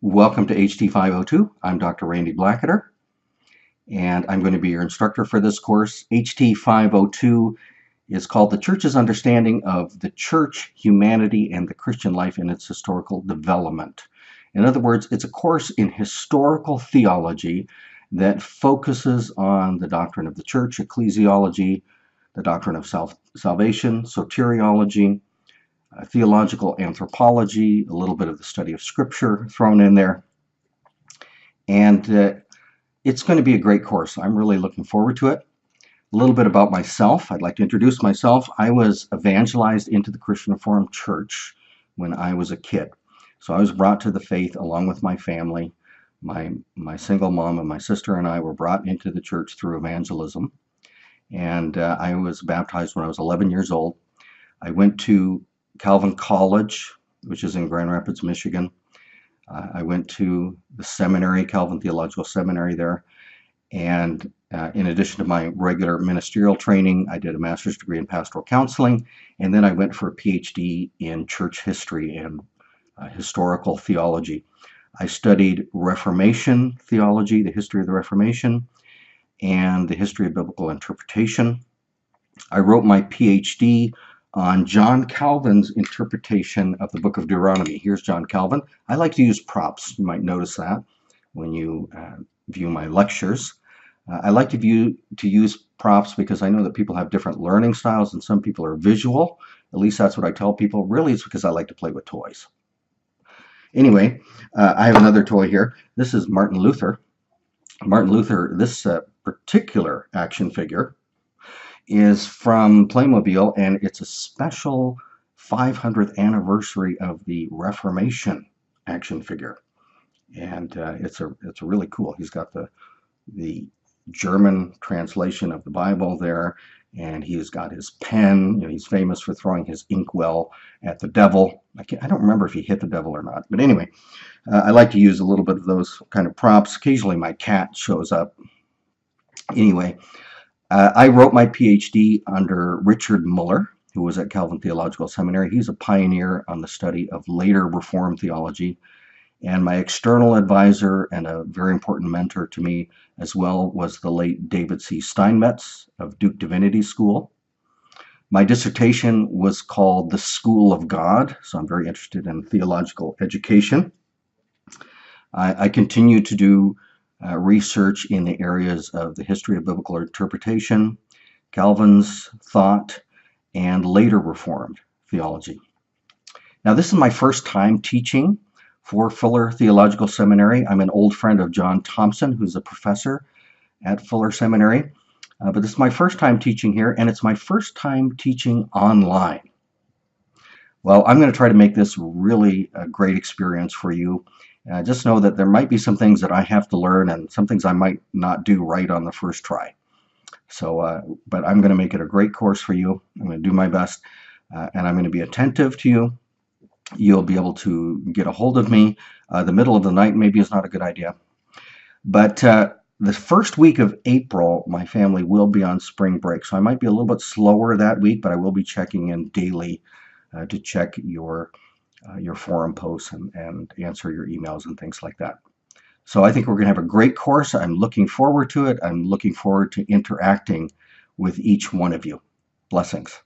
Welcome to HT502. I'm Dr. Randy Blacketer, and I'm going to be your instructor for this course. HT502 is called The Church's Understanding of the Church, Humanity, and the Christian Life in its Historical Development. In other words, it's a course in historical theology that focuses on the doctrine of the church, ecclesiology, the doctrine of salvation, soteriology, theological anthropology, a little bit of the study of Scripture thrown in there. And it's going to be a great course. I'm really looking forward to it. A little bit about myself. I'd like to introduce myself. I was evangelized into the Christian Reformed Church when I was a kid. So I was brought to the faith along with my family. My single mom and my sister and I were brought into the church through evangelism. And I was baptized when I was 11 years old. I went to Calvin College, which is in Grand Rapids, Michigan. I went to the seminary, Calvin Theological Seminary there. And in addition to my regular ministerial training, I did a master's degree in pastoral counseling. And then I went for a PhD in church history and historical theology. I studied Reformation theology, the history of the Reformation, and the history of biblical interpretation. I wrote my PhD on John Calvin's interpretation of the book of Deuteronomy. Here's John Calvin. I like to use props. You might notice that when you view my lectures. I like to use props because I know that people have different learning styles and some people are visual. At least that's what I tell people. Really, it's because I like to play with toys. Anyway, I have another toy here. This is Martin Luther. Martin Luther, this particular action figure is from Playmobil, and it's a special 500th anniversary of the Reformation action figure. And it's really cool. He's got the German translation of the Bible there, and he's got his pen. You know, he's famous for throwing his inkwell at the devil. I don't remember if he hit the devil or not, but anyway, I like to use a little bit of those kind of props. Occasionally my cat shows up. Anyway, I wrote my PhD under Richard Muller, who was at Calvin Theological Seminary. He's a pioneer on the study of later Reformed theology. And my external advisor and a very important mentor to me as well was the late David C. Steinmetz of Duke Divinity School. My dissertation was called The School of God, so I'm very interested in theological education. I continue to do research in the areas of the history of biblical interpretation, Calvin's thought, and later Reformed theology. Now, this is my first time teaching for Fuller Theological Seminary. I'm an old friend of John Thompson, who's a professor at Fuller Seminary. But this is my first time teaching here, and it's my first time teaching online. Well, I'm going to try to make this really a great experience for you. Just know that there might be some things that I have to learn and some things I might not do right on the first try. So, but I'm going to make it a great course for you. I'm going to do my best, and I'm going to be attentive to you. You'll be able to get a hold of me. The middle of the night maybe is not a good idea. But the first week of April, my family will be on spring break. So I might be a little bit slower that week, but I will be checking in daily to check your forum posts and answer your emails and things like that. So I think we're going to have a great course. I'm looking forward to it. I'm looking forward to interacting with each one of you. Blessings.